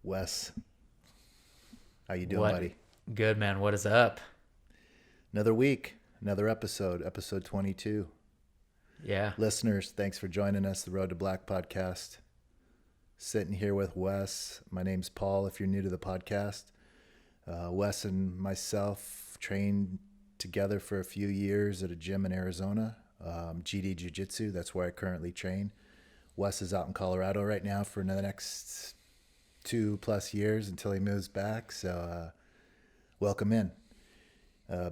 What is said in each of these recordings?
Wes, how you doing, buddy? Good, man. What is up? Another week, another episode 22. Yeah. Listeners, thanks for joining us, the Road to Black podcast. Sitting here with Wes. My name's Paul, if you're new to the podcast. Wes and myself trained together for a few years at a gym in Arizona, GD Jiu Jitsu. That's where I currently train. Wes is out in Colorado right now for the next 2+ years until he moves back. So welcome in.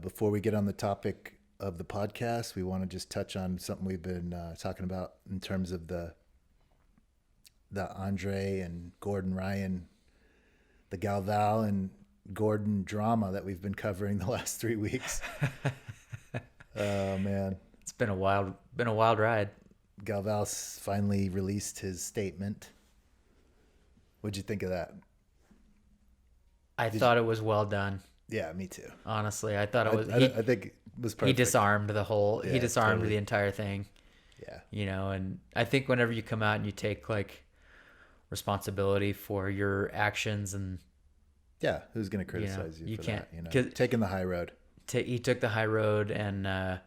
Before we get on the topic of the podcast, we want to just touch on something we've been talking about in terms of the Andre and Gordon Ryan, the Galval and Gordon drama that we've been covering the last 3 weeks. Oh man, It's been a wild ride. Galval finally released his statement. What'd you think of that? I thought it was well done. Yeah, me too. Honestly, I thought it was. I think it was perfect. He disarmed the whole. Yeah, he disarmed totally. the entire thing. Yeah. And I think whenever you come out and you take like responsibility for your actions and Yeah, who's going to criticize you for can't, that? Taking the high road. He took the high road, and I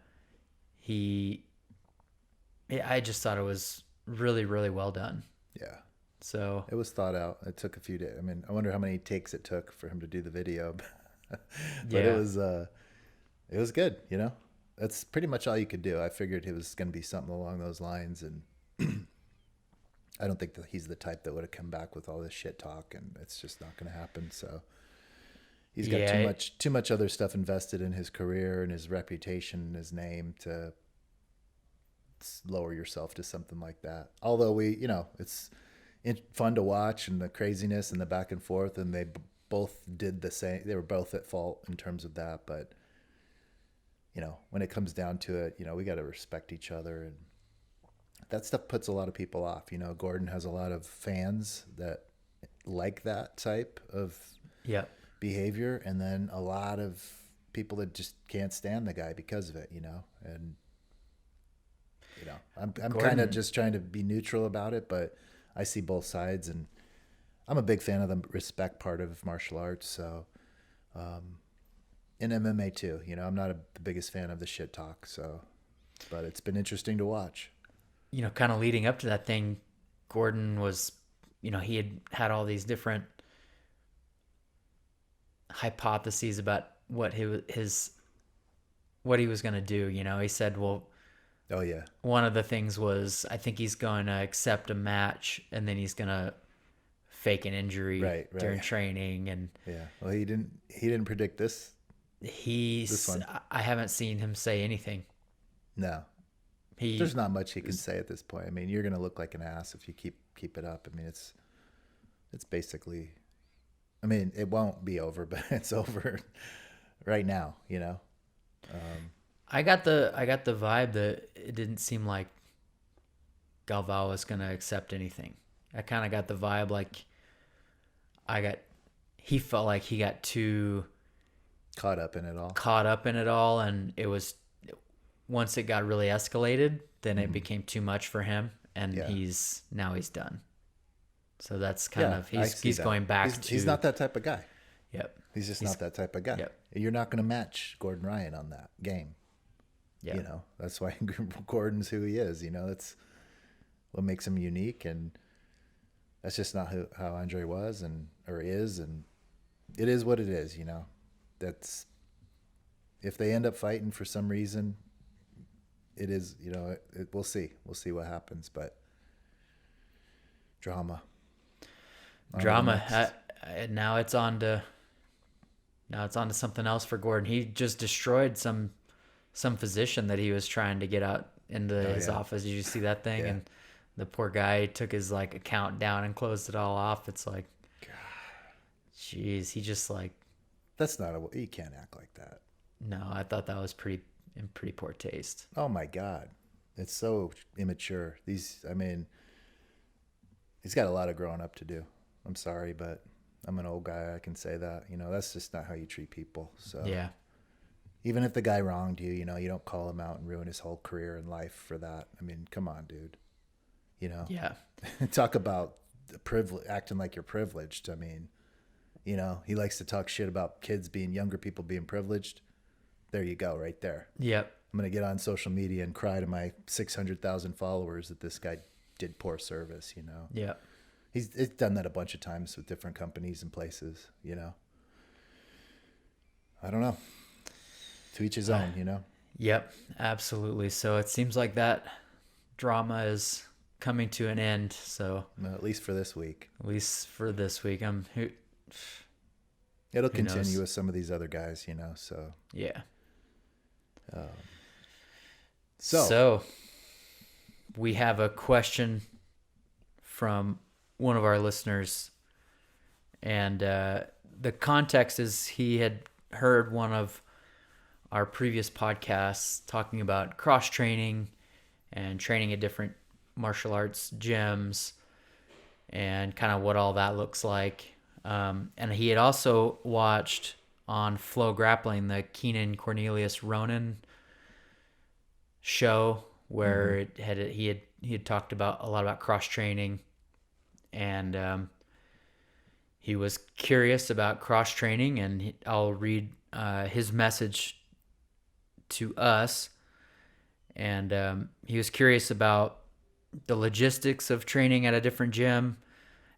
just thought it was really, really well done. Yeah. So It was thought out. It took a few days. I mean, I wonder how many takes it took for him to do the video. But Yeah. it was good, That's pretty much all you could do. I figured it was going to be something along those lines, and I don't think that he's the type that would have come back with all this shit talk, and it's just not going to happen. So he's got too much other stuff invested in his career and his reputation and his name to lower yourself to something like that. Although it's fun to watch, and the craziness and the back and forth, and they both did the same. They were both at fault in terms of that, but when it comes down to it, we got to respect each other, and that stuff puts a lot of people off. Gordon has a lot of fans that like that type of behavior, and then a lot of people that just can't stand the guy because of it, and I'm kind of just trying to be neutral about it, but I see both sides, and I'm a big fan of the respect part of martial arts. So, in MMA too, I'm not the biggest fan of the shit talk. So, but it's been interesting to watch. Kind of leading up to that thing, Gordon was, he had all these different hypotheses about what he was going to do. He said, well, oh yeah, one of the things was, I think he's going to accept a match, and then he's going to fake an injury during training. And yeah, well, he didn't predict this. This one. I haven't seen him say anything. No. There's not much he can say at this point. I mean, you're going to look like an ass if you keep it up. I mean, it's basically, I mean, it won't be over, but it's over right now, I got the vibe that it didn't seem like Galval was going to accept anything. I kind of got the vibe like he felt like he got too caught up in it all, and it was, once it got really escalated, then it became too much for him, and he's done. So that's kind of he's going back to. He's not that type of guy. Yep. He's just not that type of guy. Yep. You're not going to match Gordon Ryan on that game. Yeah. That's why Gordon's who he is. That's what makes him unique, and that's just not how Andre was or is, and it is what it is. That's, if they end up fighting for some reason, it is, we'll see what happens, but drama. Now it's on to something else for Gordon. He just destroyed some physician that he was trying to get out into his office. Did you see that thing? Yeah. And the poor guy took his account down and closed it all off. It's like, God, jeez, he just that's not you can't act like that. No, I thought that was in pretty poor taste. Oh my God. It's so immature. He's got a lot of growing up to do. I'm sorry, but I'm an old guy. I can say that, that's just not how you treat people. So yeah, even if the guy wronged you, you don't call him out and ruin his whole career and life for that. I mean, come on, dude. Yeah. Talk about acting like you're privileged. I mean, you know, he likes to talk shit about younger people being privileged. There you go, right there. Yep. I'm going to get on social media and cry to my 600,000 followers that this guy did poor service, you know? Yeah. He's done that a bunch of times with different companies and places, you know? I don't know. To each his own, you know? Yep, absolutely. So it seems like that drama is coming to an end. So Well, at least for this week. It'll continue knows? with some of these other guys, you know? So Yeah. So we have a question from one of our listeners, and the context is he had heard one of our previous podcasts talking about cross training and training at different martial arts gyms and kind of what all that looks like. And he had also watched on Flow Grappling the Keenan Cornelius Ronan show where he had talked about a lot about cross training, and he was curious about cross training, and I'll read his message to us. And he was curious about the logistics of training at a different gym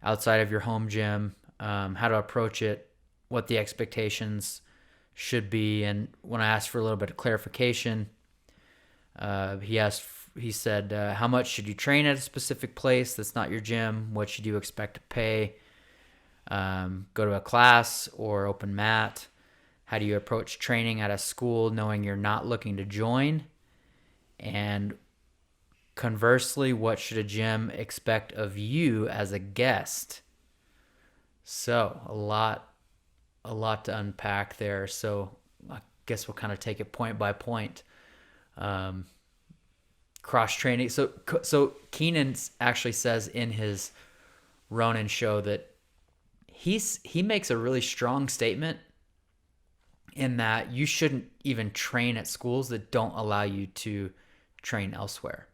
outside of your home gym, how to approach it, what the expectations should be. And when I asked for a little bit of clarification, he said, how much should you train at a specific place that's not your gym? What should you expect to pay? Go to a class or open mat? How do you approach training at a school knowing you're not looking to join? And conversely, what should a gym expect of you as a guest? So a lot to unpack there. So I guess we'll kind of take it point by point. Cross training. So Keenan actually says in his Ronin show that he makes a really strong statement in that you shouldn't even train at schools that don't allow you to train elsewhere.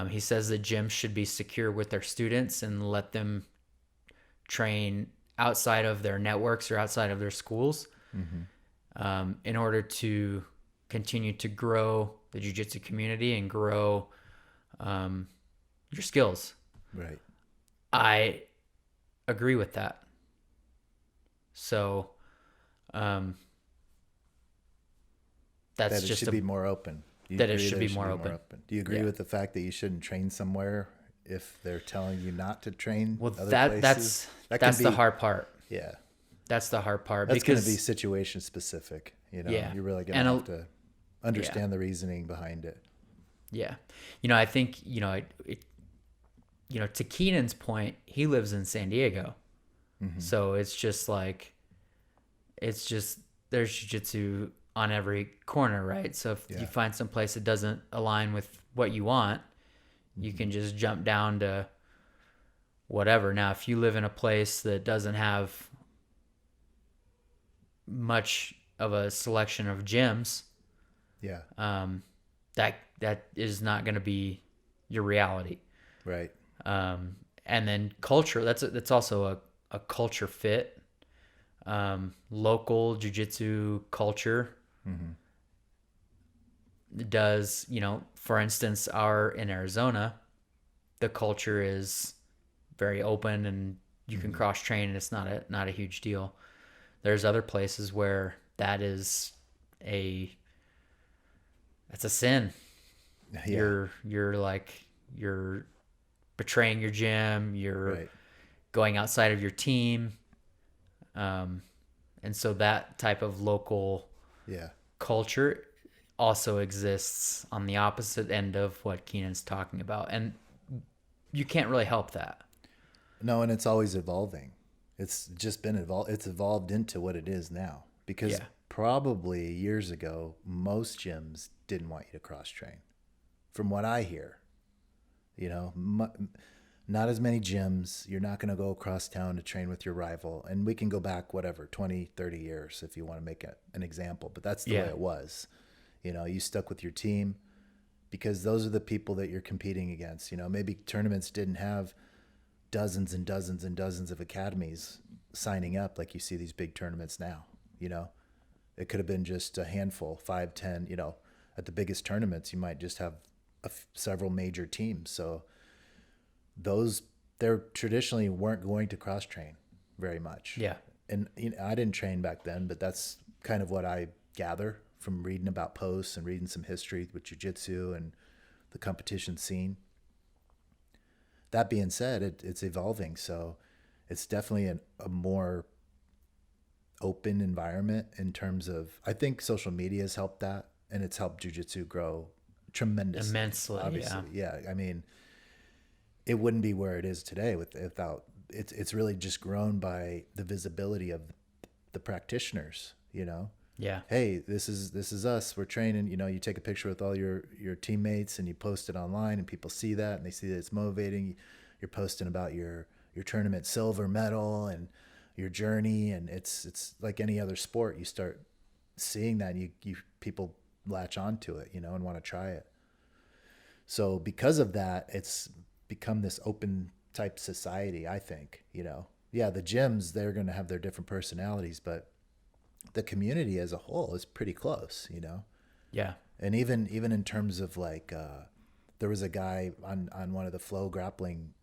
He says that gyms should be secure with their students and let them train outside of their networks or outside of their schools, in order to continue to grow the jiu-jitsu community and grow your skills. Right. I agree with that. So that it should be more open. That it should be more open. Do you agree with the fact that you shouldn't train somewhere if they're telling you not to train? Well, other places? That's the hard part. Yeah. That's the hard part. That's going to be situation specific. You know, Yeah. you're really going to have to understand the reasoning behind it. Yeah. You know, I think, to Keenan's point, he lives in San Diego. So it's just there's jiu-jitsu on every corner, right? So if you find some place that doesn't align with what you want, you can just jump down to whatever. Now, if you live in a place that doesn't have much of a selection of gyms, that is not going to be your reality. Right. And then culture, that's also a culture fit. Local jiu-jitsu culture does, for instance, in Arizona, the culture is very open and you can cross train and it's not a huge deal. There's other places where that's a sin. Yeah. You're betraying your gym, you're going outside of your team. And so that type of local culture also exists on the opposite end of what Keenan's talking about. And you can't really help that. No, and it's always evolving. It's just been evolved. It's evolved into what it is now. Because probably years ago, most gyms didn't want you to cross train. From what I hear, not as many gyms. You're not going to go across town to train with your rival. And we can go back, 20, 30 years if you want to make an example. But that's the way it was. You stuck with your team because those are the people that you're competing against. Maybe tournaments didn't have dozens and dozens and dozens of academies signing up like you see these big tournaments now, you know. It could have been just a handful, 5, 10, you know. At the biggest tournaments, you might just have several major teams. So those, they're traditionally weren't going to cross train very much. Yeah. And you know, I didn't train back then, but that's kind of what I gather from reading about posts and reading some history with Jiu Jitsu and the competition scene. That being said, it's evolving. So it's definitely a more open environment in terms of, I think social media has helped that, and it's helped Jiu Jitsu grow tremendously. Immensely, obviously. Yeah. I mean, it wouldn't be where it is today without, it's really just grown by the visibility of the practitioners, you know. Yeah. Hey, this is us. We're training. You know, you take a picture with all your teammates and you post it online, and people see that and they see that it's motivating. You're posting about your tournament silver medal and your journey, and it's like any other sport. You start seeing that, and you people latch onto it, you know, and want to try it. So because of that, it's become this open type society, I think, you know. Yeah, the gyms, they're going to have their different personalities, but the community as a whole is pretty close, you know. Yeah. And even in terms of like there was a guy on one of the flow grappling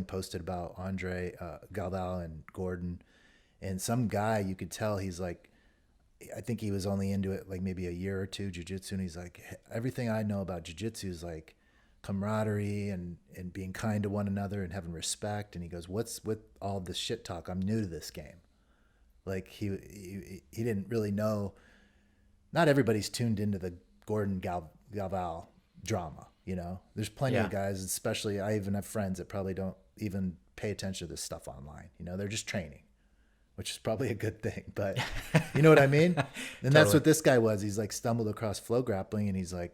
posted about Andre Galval and Gordon, and some guy, you could tell he's like, I think he was only into it like maybe a year or two, jiu-jitsu, and he's like, everything I know about jiu-jitsu is like camaraderie and being kind to one another and having respect. And he goes, what's with all this shit talk? I'm new to this game. Like he didn't really know. Not everybody's tuned into the Gordon Galval drama, you know. There's plenty of guys, especially I even have friends that probably don't even pay attention to this stuff online. You know, they're just training, which is probably a good thing. But you know what I mean? And Totally. That's what this guy was. He's like stumbled across flow grappling, and he's like,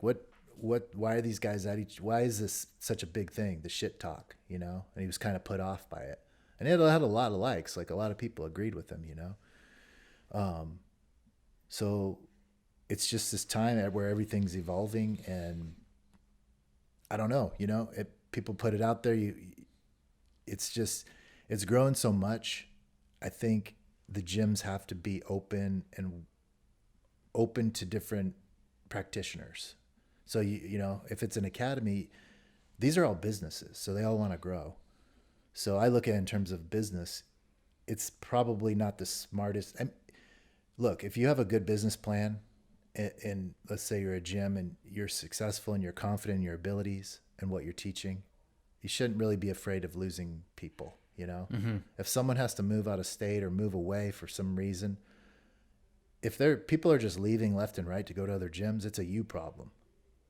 why are these guys at each? Why is this such a big thing? The shit talk, you know? And he was kind of put off by it. And it had a lot of likes. Like a lot of people agreed with him, you know? So it's just this time where everything's evolving, and I don't know, you know, people put it out there. It's grown so much. I think the gyms have to be open to different practitioners. So you know, if it's an academy, these are all businesses, so they all want to grow. So I look at it in terms of business. It's probably not the smartest. Look, if you have a good business plan, and let's say you're a gym and you're successful and you're confident in your abilities and what you're teaching, you shouldn't really be afraid of losing people, you know? Mm-hmm. If someone has to move out of state or move away for some reason, if people are just leaving left and right to go to other gyms, it's a you problem.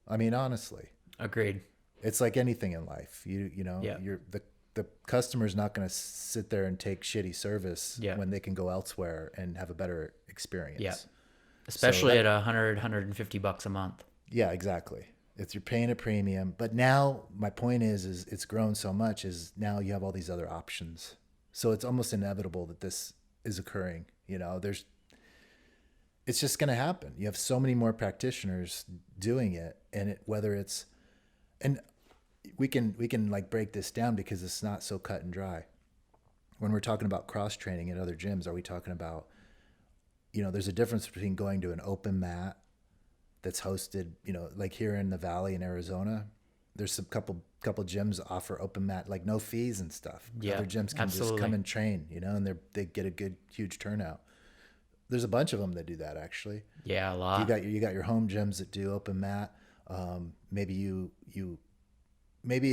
I mean, honestly. Agreed. It's like anything in life. You know, the customer's not going to sit there and take shitty service when they can go elsewhere and have a better experience. Yeah. Especially at $150 a month. Yeah, exactly. If you're paying a premium, but now my point is it's grown so much is now you have all these other options. So it's almost inevitable that this is occurring. You know, it's just going to happen. You have so many more practitioners doing it, and and we can like break this down because it's not so cut and dry. When we're talking about cross training at other gyms, are we talking about, you know, there's a difference between going to an open mat that's hosted, you know, like here in the Valley in Arizona, there's some couple gyms offer open mat, like no fees and stuff. Yeah, other gyms can just come and train, you know, and they get a huge turnout. There's a bunch of them that do that actually. Yeah, a lot. You got your home gyms that do open mat. Maybe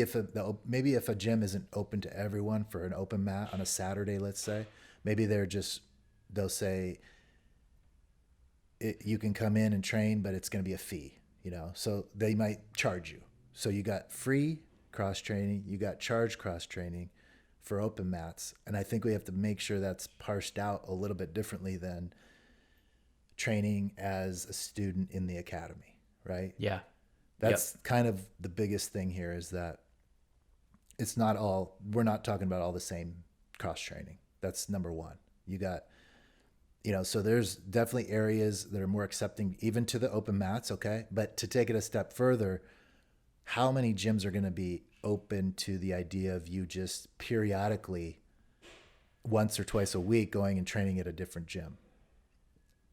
if a gym isn't open to everyone for an open mat on a Saturday, let's say, maybe they'll say you can come in and train, but it's going to be a fee, you know, so they might charge you. So you got free cross training, you got charged cross training for open mats. And I think we have to make sure that's parsed out a little bit differently than training as a student in the academy, right? Yeah. That's kind of the biggest thing here is that we're not talking about all the same cross training. That's number one. You got, you know, so there's definitely areas that are more accepting even to the open mats. Okay. But to take it a step further, how many gyms are going to be open to the idea of you just periodically, once or twice a week, going and training at a different gym.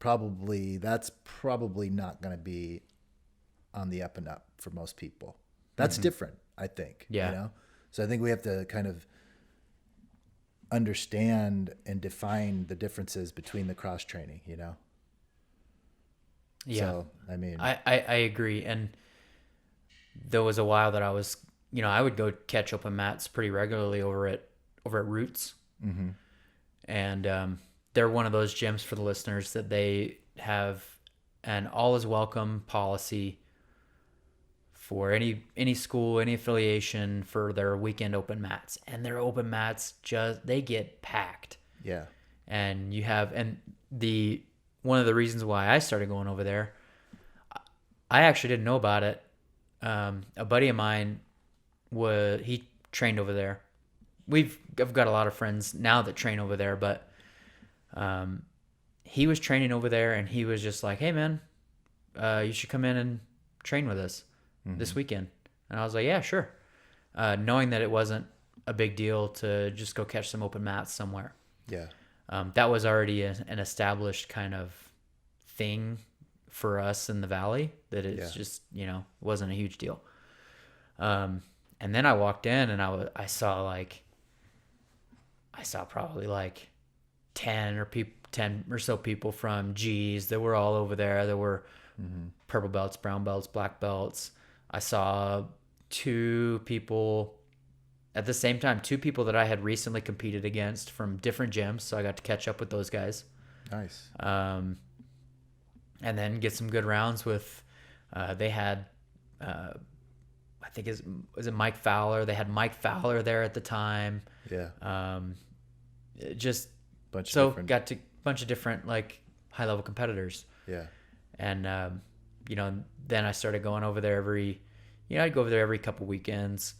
That's probably not going to be on the up and up for most people. That's different, I think. Yeah. You know? So I think we have to kind of understand and define the differences between the cross training, you know? Yeah. So, I mean, I agree. And there was a while that I was, I would go catch open mats pretty regularly over at Roots. mm-hmm. And they're one of those gyms, for the listeners, that they have an all is welcome policy for any school, any affiliation, for their weekend open mats. And their open mats they get packed. Yeah. And one of the reasons why I started going over there, I actually didn't know about it. A buddy of mine he trained over there. I've got a lot of friends now that train over there, but he was training over there, and he was just like, "Hey man, you should come in and train with us this weekend." And I was like, "Yeah, sure," knowing that it wasn't a big deal to just go catch some open mats somewhere. Yeah. That was already an established kind of thing for us in the Valley, that it's just, wasn't a huge deal. And then I walked in, and I saw probably like 10 or so people from G's that were all over there. There were purple belts, brown belts, black belts. I saw two people at the same time, two people that I had recently competed against from different gyms. So I got to catch up with those guys. Nice. And then get some good rounds with, they had, I think was it Mike Fowler? They had Mike Fowler there at the time. Yeah. Got to bunch of different like high level competitors. Yeah. And, then I started going over there I'd go over there every couple weekends,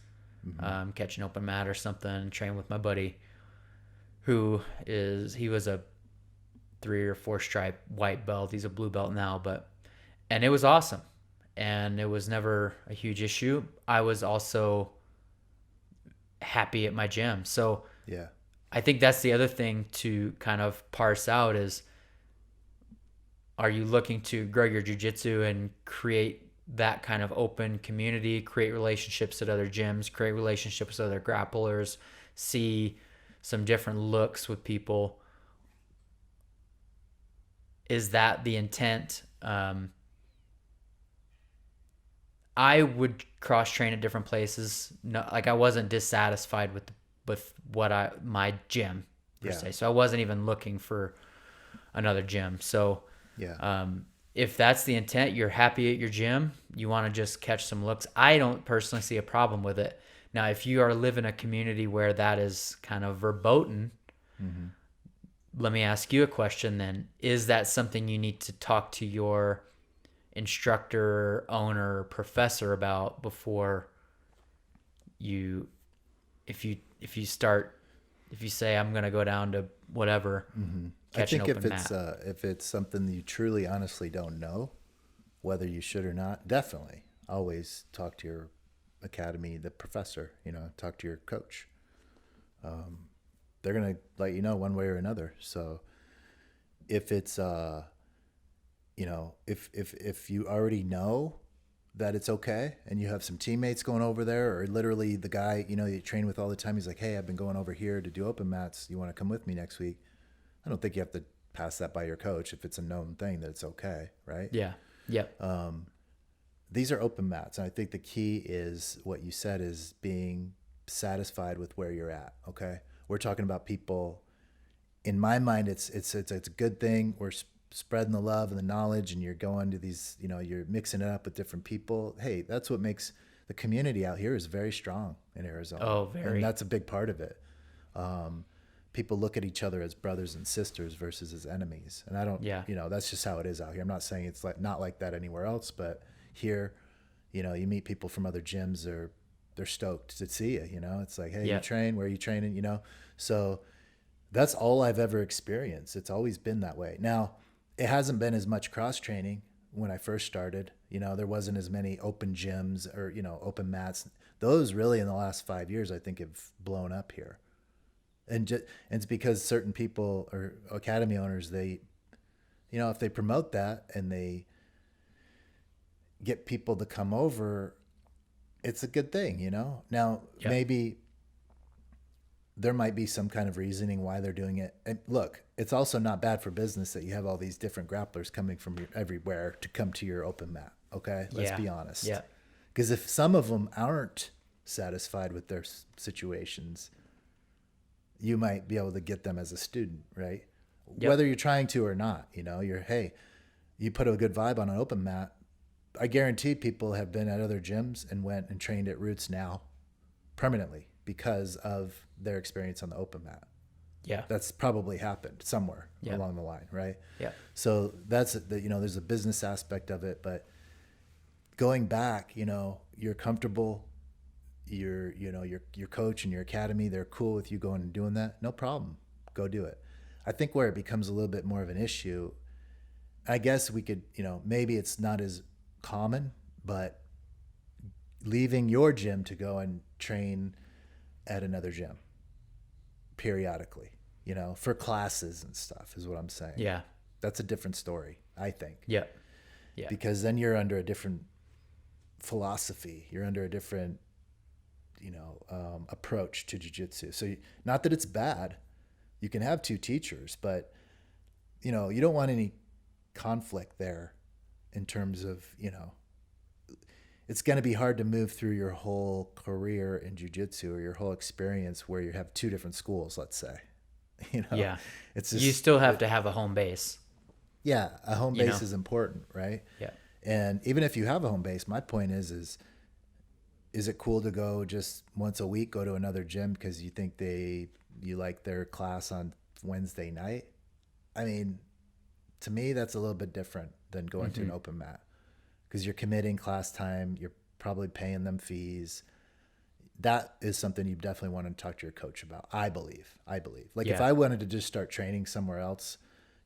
catch an open mat or something, train with my buddy he was a 3 or 4 stripe white belt. He's a blue belt now, and it was awesome. And it was never a huge issue. I was also happy at my gym. So yeah, I think that's the other thing to kind of parse out is, are you looking to grow your jiu-jitsu and create that kind of open community, create relationships at other gyms, create relationships with other grapplers, see some different looks with people? Is that the intent? I would cross train at different places. No, like I wasn't dissatisfied with my gym per se. So I wasn't even looking for another gym. So if that's the intent, you're happy at your gym, you want to just catch some looks, I don't personally see a problem with it. Now, if you are living in a community where that is kind of verboten, let me ask you a question then. Is that something you need to talk to your instructor, owner, professor about before if you say, I'm going to go down to whatever, I think if it's something that you truly honestly don't know whether you should or not, definitely always talk to your academy, the professor, talk to your coach. They're going to let you know one way or another. So if it's, if you already know that it's okay and you have some teammates going over there, or literally the guy, you train with all the time, he's like, hey, I've been going over here to do open mats. You want to come with me next week? I don't think you have to pass that by your coach if it's a known thing that it's okay. Right. Yeah. Yep. These are open mats. And I think the key is what you said, is being satisfied with where you're at. Okay. We're talking about people. In my mind, it's a good thing. We're spreading the love and the knowledge, and you're going to these, you're mixing it up with different people. Hey, that's what makes the community out here is very strong in Arizona. Oh, very. And that's a big part of it. People look at each other as brothers and sisters versus as enemies. And I don't, that's just how it is out here. I'm not saying it's not like that anywhere else, but here, you meet people from other gyms, they're stoked to see you, it's like, hey, you train, where are you training? So that's all I've ever experienced. It's always been that way. Now, it hasn't been as much cross training when I first started. There wasn't as many open gyms or, open mats. those really in the last 5 years, I think, have blown up here. And it's because certain people or academy owners, they, if they promote that and they get people to come over, it's a good thing, Now, Yep. maybe there might be some kind of reasoning why they're doing it. And look, it's also not bad for business that you have all these different grapplers coming from everywhere to come to your open mat. Okay, let's Yeah. be honest. Yeah. Because if some of them aren't satisfied with their situations, you might be able to get them as a student, right? Yep. Whether you're trying to or not, you put a good vibe on an open mat. I guarantee people have been at other gyms and went and trained at Roots now permanently because of their experience on the open mat. Yeah. That's probably happened somewhere Yeah. along the line, right? Yeah. So that's there's a business aspect of it, but going back, you're comfortable, your coach and your academy, they're cool with you going and doing that. No problem. Go do it. I think where it becomes a little bit more of an issue, I guess we could, maybe it's not as common, but leaving your gym to go and train at another gym periodically, for classes and stuff is what I'm saying. Yeah. That's a different story, I think. Yeah. Yeah. Because then you're under a different philosophy. You're under a different, approach to jiu-jitsu. So not that it's bad. You can have two teachers, but, you don't want any conflict there in terms of, it's going to be hard to move through your whole career in jiu-jitsu or your whole experience where you have two different schools, let's say. Yeah. It's just, You still have to have a home base. yeah, a home base is important, right? Yeah. And even if you have a home base, my point is it cool to go just once a week, go to another gym because you think you like their class on Wednesday night? I mean, to me, that's a little bit different than going to an open mat because you're committing class time. You're probably paying them fees. That is something you definitely want to talk to your coach about. I believe. Like if I wanted to just start training somewhere else,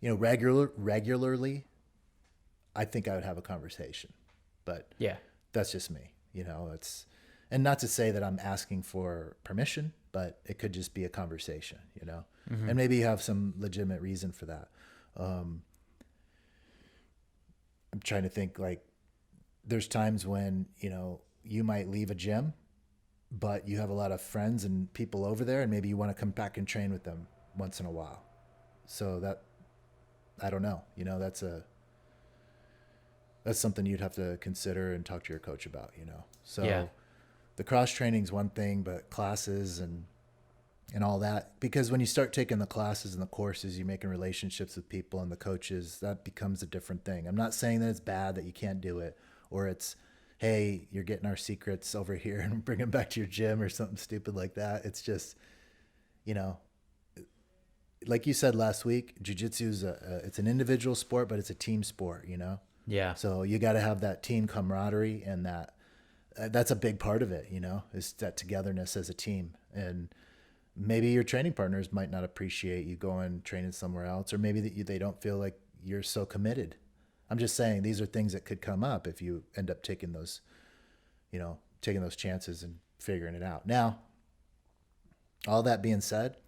regularly, I think I would have a conversation, but Yeah. that's just me. And not to say that I'm asking for permission, but it could just be a conversation, and maybe you have some legitimate reason for that. I'm trying to think, like, there's times when, you might leave a gym, but you have a lot of friends and people over there, and maybe you want to come back and train with them once in a while. So that, I don't know, that's something you'd have to consider and talk to your coach about, So the cross training is one thing, but classes and all that, because when you start taking the classes and the courses, you're making relationships with people and the coaches, that becomes a different thing. I'm not saying that it's bad that you can't do it, or it's, hey, you're getting our secrets over here and bring them back to your gym or something stupid like that. It's just, like you said last week, jiu-jitsu is it's an individual sport, but it's a team sport, Yeah. So you got to have that team camaraderie, and that's a big part of it, is that togetherness as a team. And maybe your training partners might not appreciate you going training somewhere else, or maybe they don't feel like you're so committed. I'm just saying these are things that could come up if you end up taking those chances and figuring it out. Now, all that being said,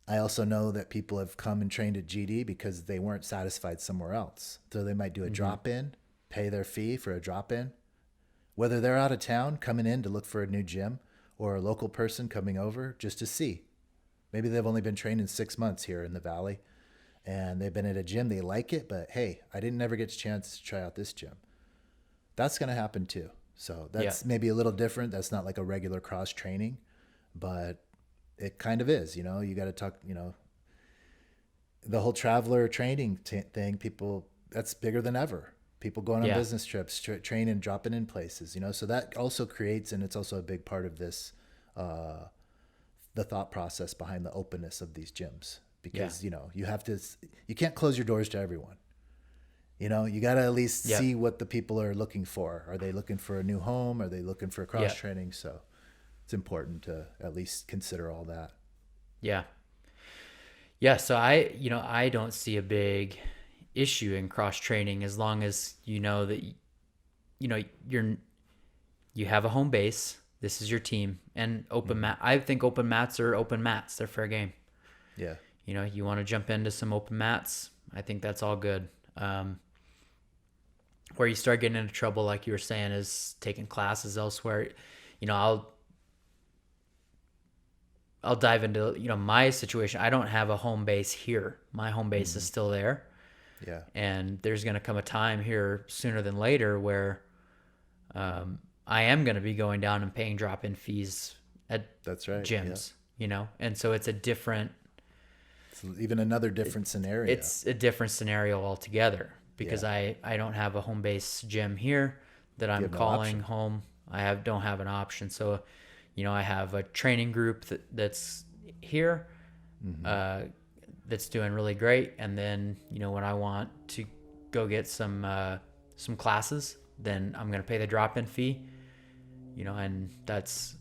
I also know that people have come and trained at GD because they weren't satisfied somewhere else. So they might do a drop-in, pay their fee for a drop-in. Whether they're out of town coming in to look for a new gym, or a local person coming over just to see. Maybe they've only been training 6 months here in the Valley, and they've been at a gym, they like it, but hey, I didn't ever get a chance to try out this gym. That's going to happen too. So that's maybe a little different. That's not like a regular cross training, but it kind of is, you got to talk, the whole traveler training thing, people, that's bigger than ever. People going on business trips, training, dropping in places, so that also creates, and it's also a big part of this, the thought process behind the openness of these gyms, because, you can't close your doors to everyone. You got to at least see what the people are looking for. Are they looking for a new home? Are they looking for cross training? So it's important to at least consider all that. Yeah. Yeah. So I don't see a big issue in cross training as long as that you have a home base, This is your team. And open mat. I think open mats are open mats. They're fair game. Yeah. You know, you want to jump into some open mats. I think that's all good. Where you start getting into trouble, like you were saying, is taking classes elsewhere. You know, I'll dive into, you know, my situation. I don't have a home base here. My home base is still there. Yeah. And there's going to come a time here sooner than later where I am going to be going down and paying drop-in fees at That's right. gyms, you know? And so it's even another different scenario. It's a different scenario altogether because I don't have a home base gym here that I'm calling home. Don't have an option. So, you know, I have a training group that's here, that's doing really great. And then, you know, when I want to go get some classes, then I'm going to pay the drop-in fee, you know, and that's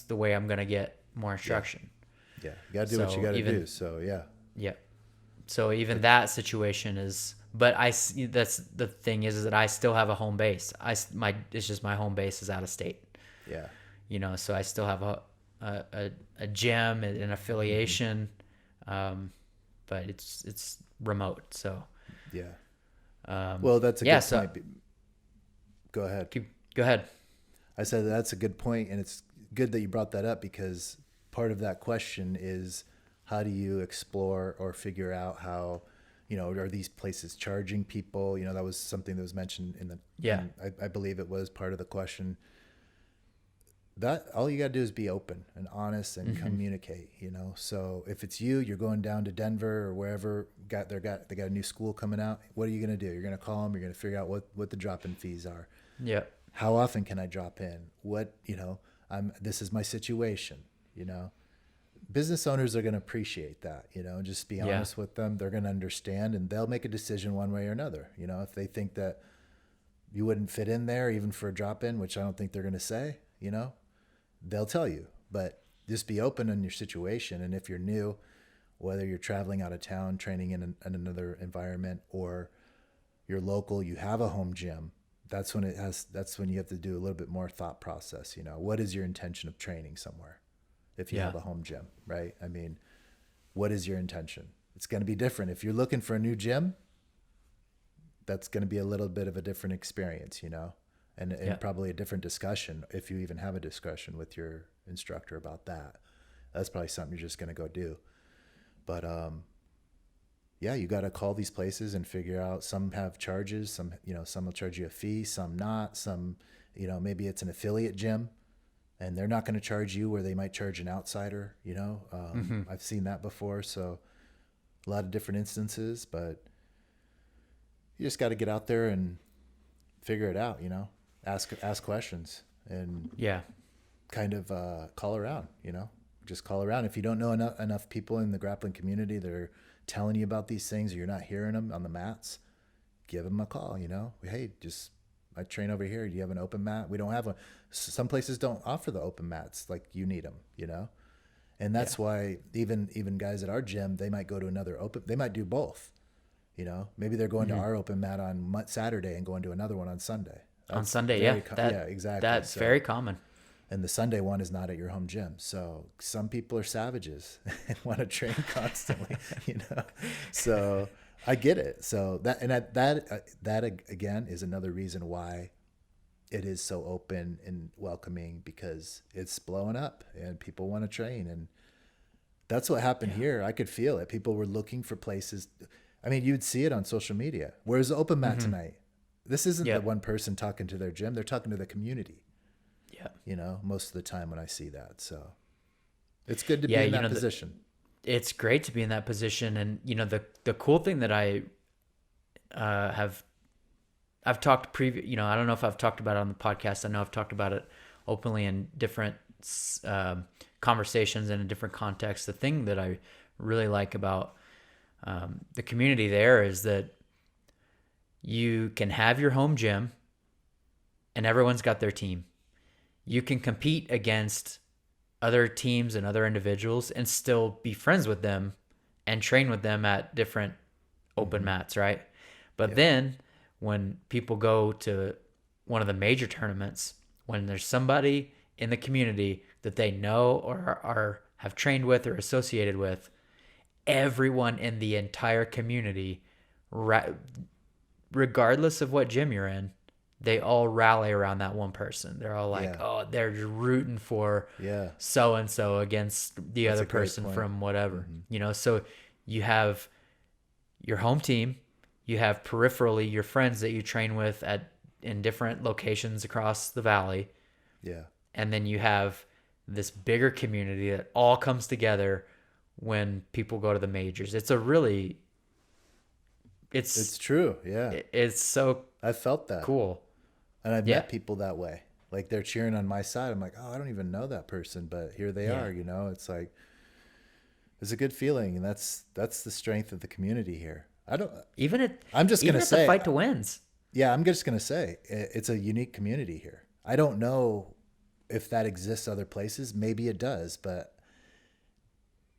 the way I'm going to get more instruction. Yeah. You got to do what you got to do. So, yeah. Yeah. So even that situation but that's the thing is that I still have a home base. It's just my home base is out of state. Yeah. You know, so I still have a gym and an affiliation, but it's remote. So yeah. Well, that's a good point. Go ahead. Go ahead. I said that's a good point, and it's good that you brought that up because part of that question is how do you explore or figure out how, you know, are these places charging people? You know, that was something that was mentioned in I believe it was part of the question. That all you got to do is be open and honest and communicate, you know? So if it's you're going down to Denver or wherever they got a new school coming out. What are you going to do? You're going to call them. You're going to figure out what the drop-in fees are. Yeah. How often can I drop in? What, you know, this is my situation, you know? Business owners are going to appreciate that, you know, just be honest with them. They're going to understand and they'll make a decision one way or another. You know, if they think that you wouldn't fit in there even for a drop-in, which I don't think they're going to say, you know, they'll tell you, but just be open in your situation. And if you're new, whether you're traveling out of town, training in another environment, or you're local, you have a home gym, that's when you have to do a little bit more thought process. You know, what is your intention of training somewhere? If you have a home gym, right? I mean, what is your intention? It's going to be different. If you're looking for a new gym, that's going to be a little bit of a different experience, you know, and probably a different discussion if you even have a discussion with your instructor about that. That's probably something you're just going to go do. But you got to call these places and figure out. Some have charges. Some will charge you a fee. Some not. Some, you know, maybe it's an affiliate gym. And they're not going to charge you where they might charge an outsider, you know. I've seen that before. So a lot of different instances, but you just got to get out there and figure it out, you know, ask questions and kind of call around, you know, just call around. If you don't know enough people in the grappling community that are telling you about these things or you're not hearing them on the mats, give them a call, you know. Hey, I train over here. Do you have an open mat? We don't have one. Some places don't offer the open mats like you need them, you know? And that's why even guys at our gym, they might go to another open. They might do both, you know? Maybe they're going to our open mat on Saturday and going to another one on Sunday. On Sunday, exactly. That's very common. And the Sunday one is not at your home gym. So some people are savages and want to train constantly, you know? So I get it. So that again is another reason why it is so open and welcoming, because it's blowing up and people want to train. And that's what happened here. I could feel it. People were looking for places. I mean, you'd see it on social media. Where's the open mat tonight? This isn't the one person talking to their gym. They're talking to the community. Yeah. You know, most of the time when I see that. So it's good to be in that position. It's great to be in that position. And, you know, the cool thing that I've talked you know, I don't know if I've talked about it on the podcast. I know I've talked about it openly in different conversations and in different contexts. The thing that I really like about the community there is that you can have your home gym and everyone's got their team. You can compete against other teams and other individuals and still be friends with them and train with them at different open mats, right? But then when people go to one of the major tournaments when there's somebody in the community that they know or are have trained with or associated with, everyone in the entire community, regardless of what gym you're in, they all rally around that one person. They're all like, Yeah. oh, they're just rooting for Yeah. so and so against the That's other a great person point. from whatever. So you have your home team, you have peripherally your friends that you train with at in different locations across the valley, Yeah. and then you have this bigger community that all comes together when people go to the majors. It's a really It's true. Yeah. it's so I felt that. cool. And I've Yeah. met people that way. Like they're cheering on my side. I'm like, oh, I don't even know that person, but here they Yeah. are, you know. It's like it's a good feeling, and that's the strength of the community here. I don't Even at I'm just even going to at the say fight to wins. Yeah, I'm just going to say it's a unique community here. I don't know if that exists other places. Maybe it does, but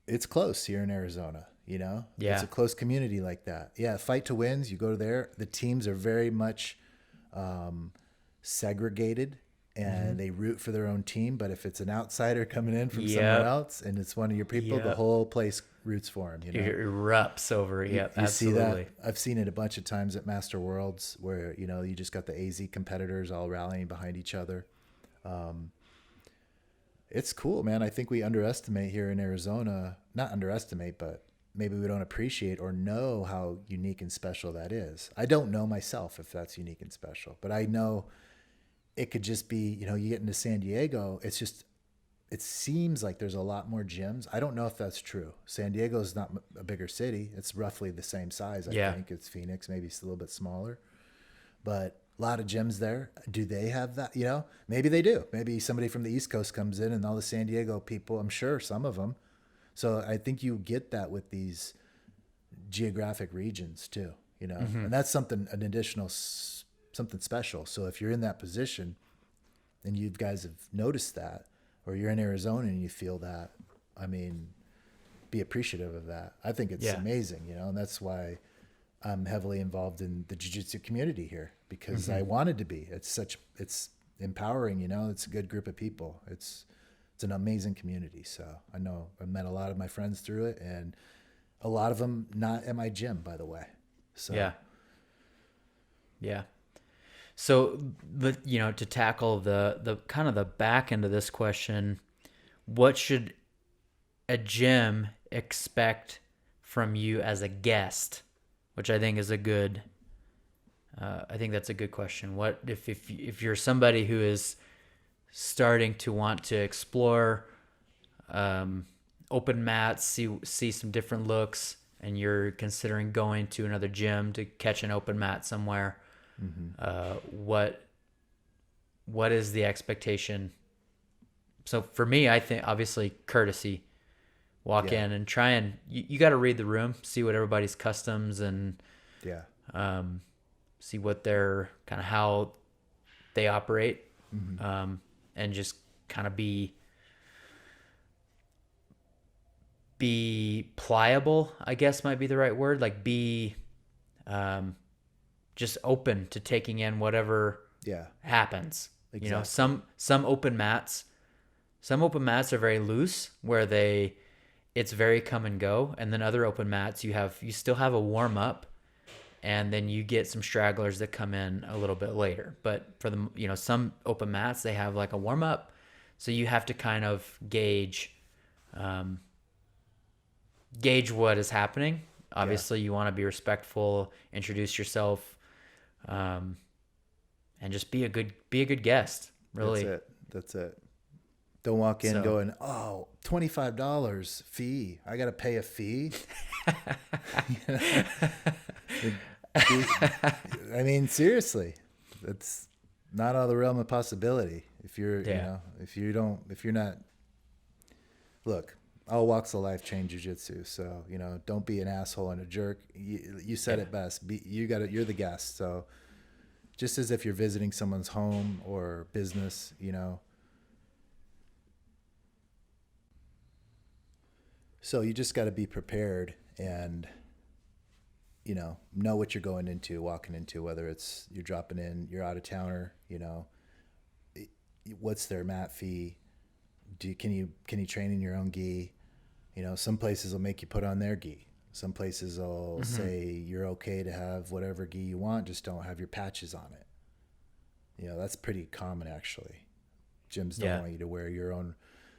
it's close here in Arizona, you know? Yeah. It's a close community like that. Yeah, fight to wins, you go there. The teams are very much segregated and they root for their own team. But if it's an outsider coming in from somewhere Yep. else and it's one of your people, the Yep. whole place roots for him. You know? It erupts over it. Yep, You absolutely. see that? I've seen it a bunch of times at Master Worlds where, you know, you just got the AZ competitors all rallying behind each other. It's cool, man. I think we underestimate here in Arizona, not underestimate, but maybe we don't appreciate or know how unique and special that is. I don't know myself if that's unique and special, but I know it could just be, you know, you get into San Diego, it's just, it seems like there's a lot more gyms. I don't know if that's true. San Diego is not a bigger city. It's roughly the same size. I think it's Phoenix, maybe it's a little bit smaller, but a lot of gyms there. Do they have that? You know, maybe they do. Maybe somebody from the East Coast comes in and all the San Diego people, I'm sure some of them. So I think you get that with these geographic regions too, you know, and that's something, an additional, something special. So if you're in that position and you guys have noticed that, or you're in Arizona and you feel that, I mean, be appreciative of that. I think it's amazing, you know, and that's why I'm heavily involved in the Jiu Jitsu community here because I wanted to be. It's empowering, you know, it's a good group of people. It's an amazing community. So I know I met a lot of my friends through it and a lot of them not at my gym, by the way. So Yeah. So, you know, to tackle the kind of the back end of this question, what should a gym expect from you as a guest? Which I think is a good. I think that's a good question. What if you're somebody who is starting to want to explore open mats, see some different looks, and you're considering going to another gym to catch an open mat somewhere? What is the expectation? So for me, I think obviously courtesy. Walk in and try and you got to read the room, see what everybody's customs and see what their kind of how they operate, and just kind of be pliable, I guess might be the right word. Like be just open to taking in whatever happens. Exactly. You know, some open mats are very loose where it's very come and go, and then other open mats you still have a warm up, and then you get some stragglers that come in a little bit later. But for the, you know, some open mats they have like a warm up, so you have to kind of gauge what is happening. Obviously, you want to be respectful, introduce yourself, and just be a good guest. Really, That's it. Don't walk in going, oh, $25 fee. I got to pay a fee. I mean, seriously, that's not out of the realm of possibility. If you're, you know, if you're not, look, all walks of life change jiu-jitsu. So, you know, don't be an asshole and a jerk. You said it best. You're the guest. So just as if you're visiting someone's home or business, you know. So you just got to be prepared and, you know what you're walking into, whether it's you're dropping in, you're out of towner, you know. what's their mat fee? Can you train in your own gi? You know, some places will make you put on their gi. Some places will say you're okay to have whatever gi you want, just don't have your patches on it. You know, that's pretty common actually. Gyms don't want you to wear your own.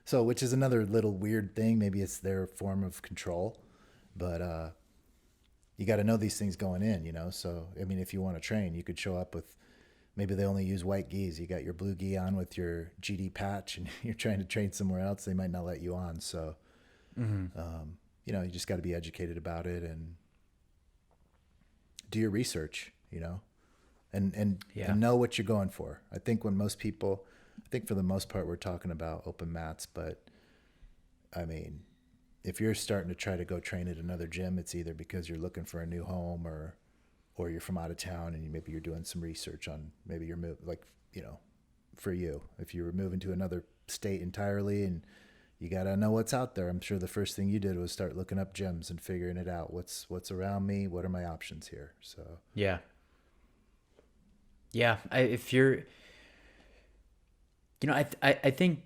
So, which is another little weird thing. Maybe it's their form of control, but you got to know these things going in, you know? So, I mean, if you want to train, you could show up with, maybe they only use white gis. You got your blue gi on with your GD patch and you're trying to train somewhere else. They might not let you on. So, you know, you just got to be educated about it and do your research, you know, and know what you're going for. I think for the most part, we're talking about open mats, but I mean, if you're starting to try to go train at another gym, it's either because you're looking for a new home or you're from out of town and maybe you're doing some research on maybe you're like, you know, for you, if you were moving to another state entirely and you got to know what's out there. I'm sure the first thing you did was start looking up gyms and figuring it out. What's around me? What are my options here? So, yeah. If you're, you know, I think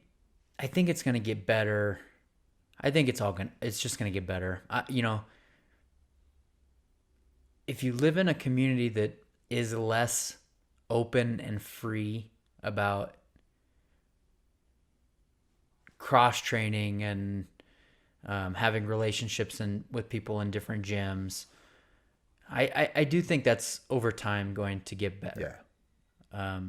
it's going to get better. I think it's just going to get better. You know, if you live in a community that is less open and free about cross training and having relationships with people in different gyms, I do think that's over time going to get better. Yeah.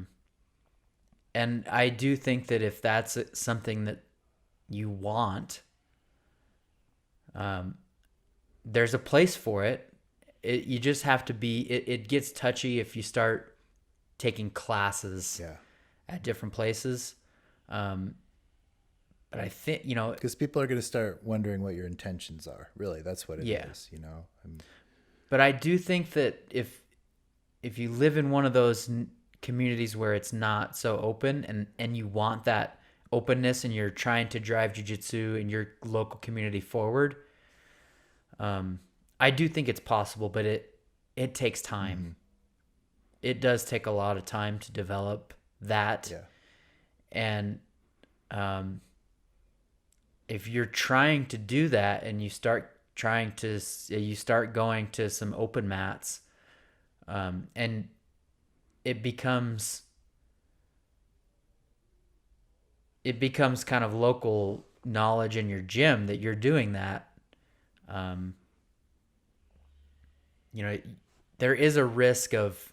And I do think that if that's something that you want, there's a place for it. You just have to be, it gets touchy if you start taking classes at different places. But I think, you know, because people are going to start wondering what your intentions are. Really, that's what it is, you know. But I do think that if you live in one of those communities where it's not so open and you want that openness and you're trying to drive jiu-jitsu in your local community forward, I do think it's possible, but it takes time. Mm-hmm. It does take a lot of time to develop that. Yeah. And if you're trying to do that and you start going to some open mats, and it becomes kind of local knowledge in your gym that you're doing that, you know, there is a risk of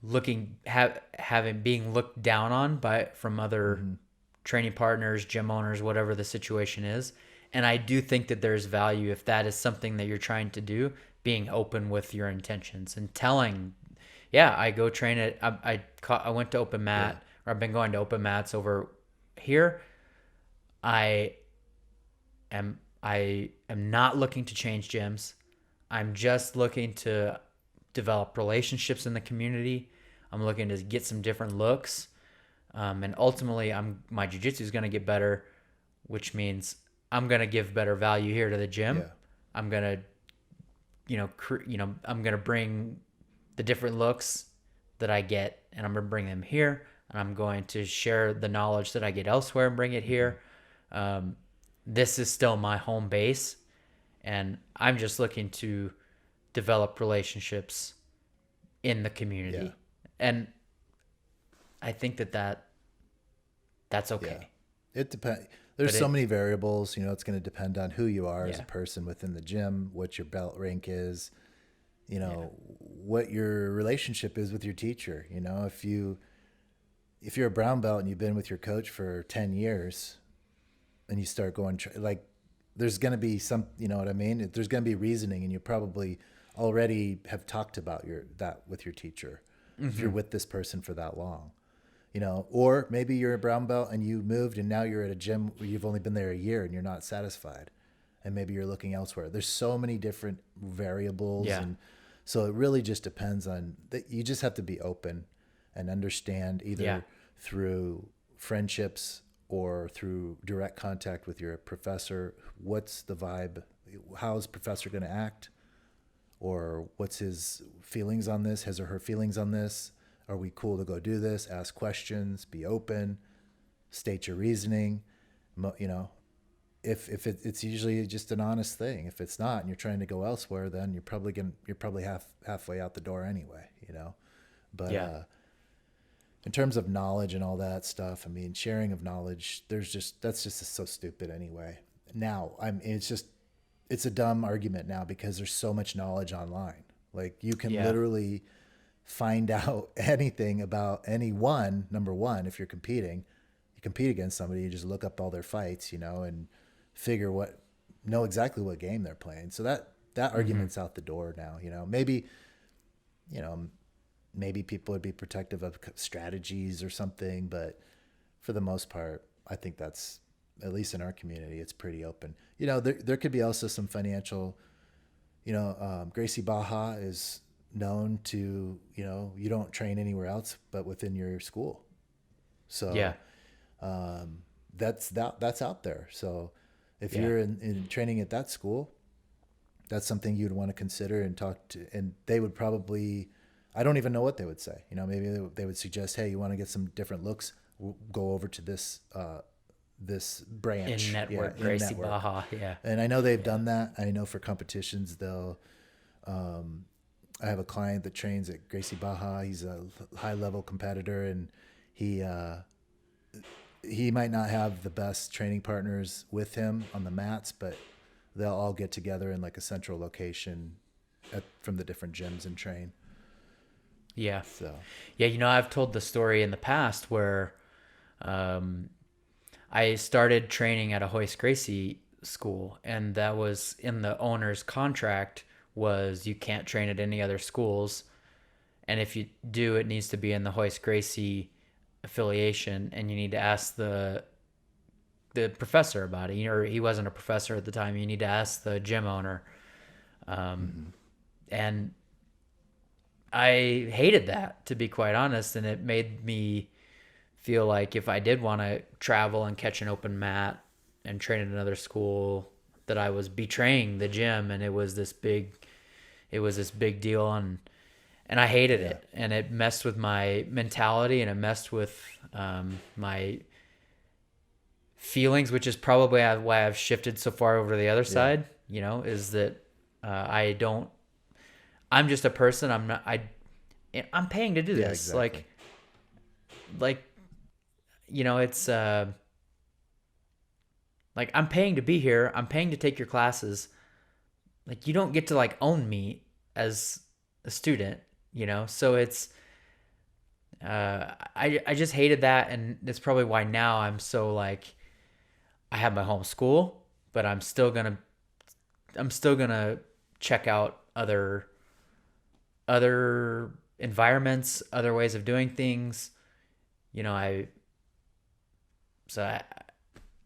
being looked down on from other training partners, gym owners, whatever the situation is. And I do think that there's value if that is something that you're trying to do, being open with your intentions and telling, I go train it. I went to open mat, or I've been going to open mats over here. I am not looking to change gyms. I'm just looking to develop relationships in the community. I'm looking to get some different looks. And ultimately my jiu-jitsu is going to get better, which means I'm going to give better value here to the gym. Yeah. I'm going to, I'm going to bring the different looks that I get, and I'm going to bring them here, and I'm going to share the knowledge that I get elsewhere and bring it here. This is still my home base, and I'm just looking to develop relationships in the community. Yeah. And I think that's okay. Yeah. It depends. There's so many variables, you know, it's going to depend on who you are as a person within the gym, what your belt rank is, you know, what your relationship is with your teacher. You know, if you're a brown belt and you've been with your coach for 10 years and you start going, there's going to be some, you know what I mean? There's going to be reasoning, and you probably already have talked about that with your teacher. Mm-hmm. If you're with this person for that long, you know, or maybe you're a brown belt and you moved and now you're at a gym where you've only been there a year and you're not satisfied, and maybe you're looking elsewhere. There's so many different variables. Yeah. And so it really just depends on that. You just have to be open and understand either through friendships or through direct contact with your professor. What's the vibe? How is professor going to act? Or what's his feelings on this? His or her feelings on this? Are we cool to go do this? Ask questions, be open, state your reasoning. You know, if it's usually just an honest thing. If it's not, and you're trying to go elsewhere, then you're probably halfway out the door anyway. You know, but Yeah. in terms of knowledge and all that stuff, I mean, sharing of knowledge, that's just so stupid anyway. Now, it's a dumb argument now because there's so much knowledge online. Like you can Yeah. literally find out anything about anyone. Number one, if you're competing, you compete against somebody, you just look up all their fights, you know, and know exactly what game they're playing. So that argument's out the door now, you know. You know, maybe people would be protective of strategies or something, but for the most part, I think that's, at least in our community, it's pretty open. You know, there could be also some financial, you know, Gracie Baja is known to, you know, you don't train anywhere else but within your school. So Yeah. that's out there. So if Yeah. you're in training at that school, that's something you'd want to consider and talk to, and they would probably, I don't even know what they would say. You know, maybe they would suggest, hey, you want to get some different looks, we'll go over to this branch. In network, in Gracie network. Baja. Yeah. And I know they've done that. I know for competitions, I have a client that trains at Gracie Baja. He's a high level competitor, and he might not have the best training partners with him on the mats, but they'll all get together in like a central location from the different gyms and train. Yeah. So Yeah. You know, I've told the story in the past where I started training at a Hoist Gracie school, and that was in the owner's contract was you can't train at any other schools. And if you do, it needs to be in the Hoist Gracie affiliation, and you need to ask the professor about it. Or he wasn't a professor at the time. You need to ask the gym owner. And I hated that, to be quite honest, and it made me feel like if I did want to travel and catch an open mat and train at another school, that I was betraying the gym, and it was this big deal, and I hated it, and it messed with my mentality, and it messed with my feelings, which is probably why I've shifted so far over to the other side. You know, is that I'm just a person. I'm paying to do this. exactly. Like, you know, it's like I'm paying to be here. I'm paying to take your classes. Like, you don't get to like own me as a student, you know? So it's, I just hated that. And that's probably why now I'm so like, I have my home school, but I'm still gonna check out other environments, other ways of doing things. You know,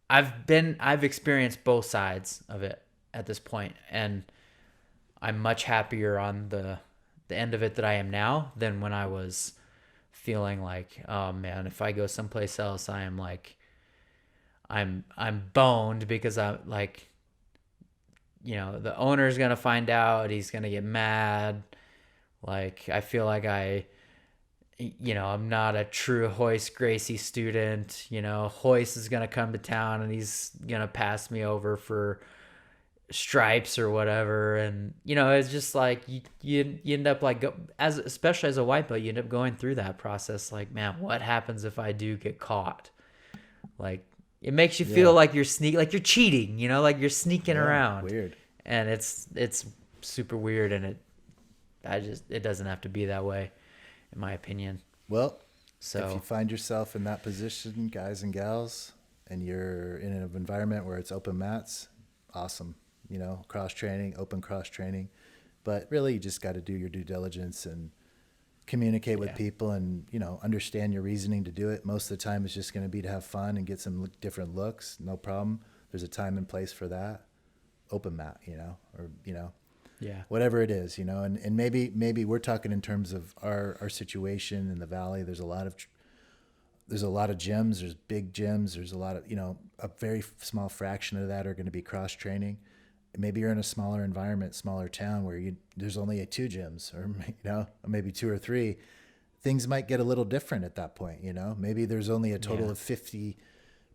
I've experienced both sides of it at this point, and I'm much happier on the end of it that I am now than when I was feeling like, oh man, if I go someplace else, I am like, I'm boned because I'm like, you know, the owner's gonna find out, he's gonna get mad. Like, I feel like I'm not a true Hoist Gracie student. You know, Hoist is going to come to town and he's going to pass me over for stripes or whatever. And, you know, it's just like you end up like, especially as a white belt, you end up going through that process. Like, man, what happens if I do get caught? Like, it makes you feel like you're like you're cheating, you know, like you're sneaking around. Weird. And it's super weird. And it doesn't have to be that way, in my opinion. Well, So if you find yourself in that position, guys and gals, and you're in an environment where it's open mats, awesome. You know, open cross training. But really, you just got to do your due diligence and communicate with people and, you know, understand your reasoning to do it. Most of the time, it's just going to be to have fun and get some different looks. No problem. There's a time and place for that. Open mat, you know, or, you know, whatever it is, you know, and maybe we're talking in terms of our situation in the Valley. There's a lot of gyms, there's big gyms. There's a lot of, you know, a very small fraction of that are going to be cross training. Maybe you're in a smaller environment, smaller town where there's only 2 gyms or, you know, or maybe 2 or 3. things might get a little different at that point. You know, maybe there's only a total Yeah. of 50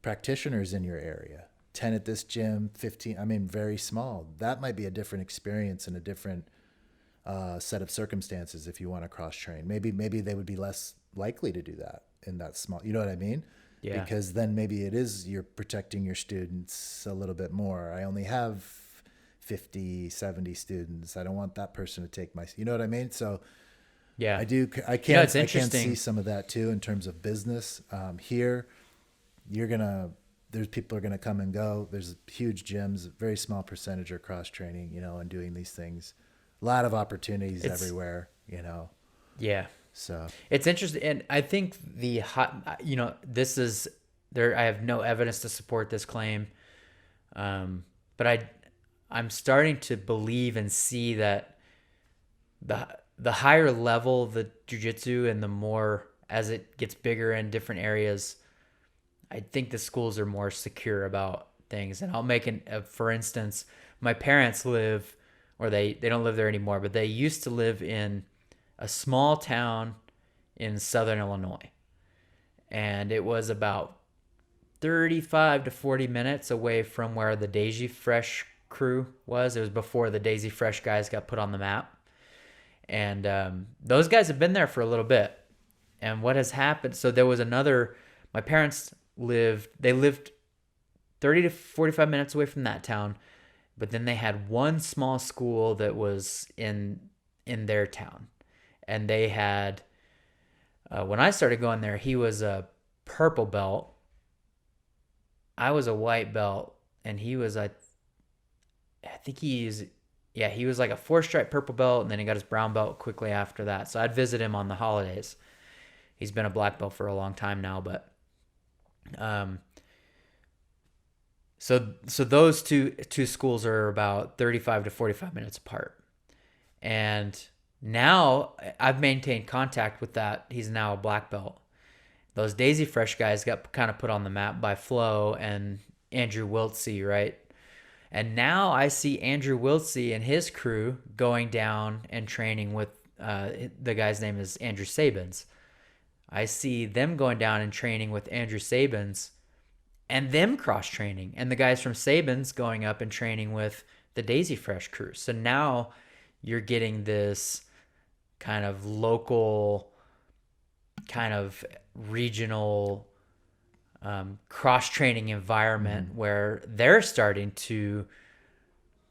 practitioners in your area, 10 at this gym, 15. I mean, very small. That might be a different experience and a different set of circumstances if you want to cross train. Maybe they would be less likely to do that in that small. You know what I mean? Yeah. Because then maybe it is you're protecting your students a little bit more. I only have 50, 70 students. I don't want that person to take my. You know what I mean? So Yeah. I do. I You know, can. it's I can interesting. see some of that too in terms of business. Here, you're gonna. There's people are gonna come and go. There's huge gyms. Very small percentage are cross training. You know, and doing these things. A lot of opportunities It's everywhere. You know. yeah. So It's interesting, and I think the hot. You know, this is there. I have no evidence to support this claim, but I'm starting to believe and see that the higher level the jujitsu and the more as it gets bigger in different areas, I think the schools are more secure about things. And I'll make for instance, my parents live, or they don't live there anymore, but they used to live in a small town in southern Illinois. And it was about 35 to 40 minutes away from where the Daisy Fresh crew was. It was before the Daisy Fresh guys got put on the map. And those guys have been there for a little bit. And what has happened, so there was another, my parents they lived 30 to 45 minutes away from that town, but then they had one small school that was in their town. And they had, when I started going there, he was a purple belt. I was a white belt, and he was, I think he was like a 4-stripe purple belt, and then he got his brown belt quickly after that. So I'd visit him on the holidays. He's been a black belt for a long time now, but so those two schools are about 35 to 45 minutes apart. And now I've maintained contact with that. He's now a black belt. Those Daisy Fresh guys got kind of put on the map by Flo and Andrew Wiltsey, right? And now I see Andrew Wiltsey and his crew going down and training with the guy's name is Andrew Sabins. I see them going down and training with Andrew Sabins and them cross training, and the guys from Sabins going up and training with the Daisy Fresh crew. So now you're getting this kind of local, kind of regional cross training environment where they're starting to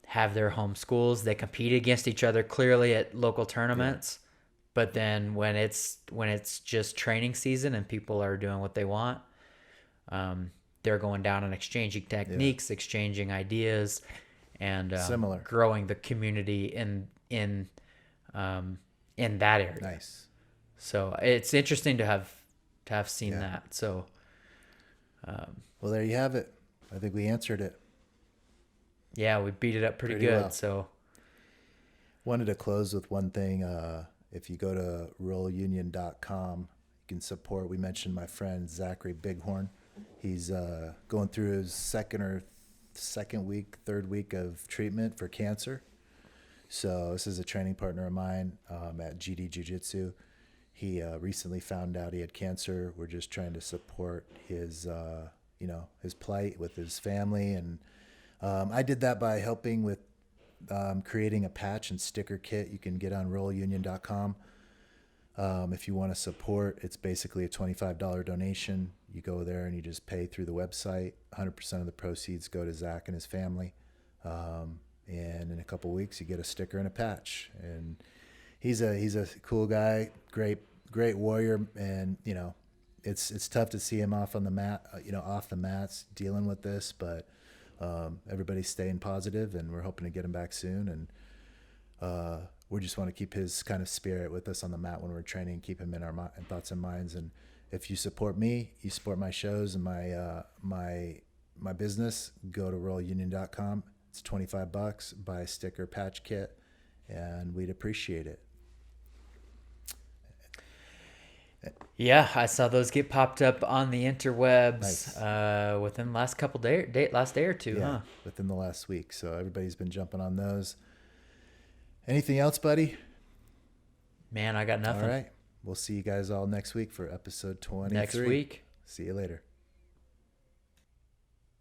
have their home schools. They compete against each other clearly at local tournaments. But then when it's just training season and people are doing what they want, they're going down and exchanging techniques, exchanging ideas, and similar. growing the community in that area. Nice. So it's interesting to have seen that. So Well, there you have it. I think we answered it. yeah, we beat it up pretty good. Well. So Wanted to close with one thing. If you go to rollunion.com, you can support. We mentioned my friend Zachary Bighorn. He's going through his third week of treatment for cancer. So this is a training partner of mine at GD Jiu Jitsu. He recently found out he had cancer. We're just trying to support his plight with his family, and I did that by helping with creating a patch and sticker kit you can get on rollunion.com. If you want to support, it's basically a $25 donation. You go there and you just pay through the website. 100% of the proceeds go to Zach and his family. And in a couple of weeks, you get a sticker and a patch. And he's a cool guy, great warrior. And it's tough to see him off on the mat, off the mats dealing with this, but everybody's staying positive, and we're hoping to get him back soon. And we just want to keep his kind of spirit with us on the mat when we're training, keep him in our thoughts and minds. And if you support me, you support my shows and my business, go to rollunion.com. It's $25, buy a sticker patch kit, and we'd appreciate it. yeah, I saw those get popped up on the interwebs Nice. within the last last day or two, huh? Within the last week. So everybody's been jumping on those. Anything else, buddy? Man, I got nothing. All right. we'll see you guys all next week for episode 23. Next week. See you later.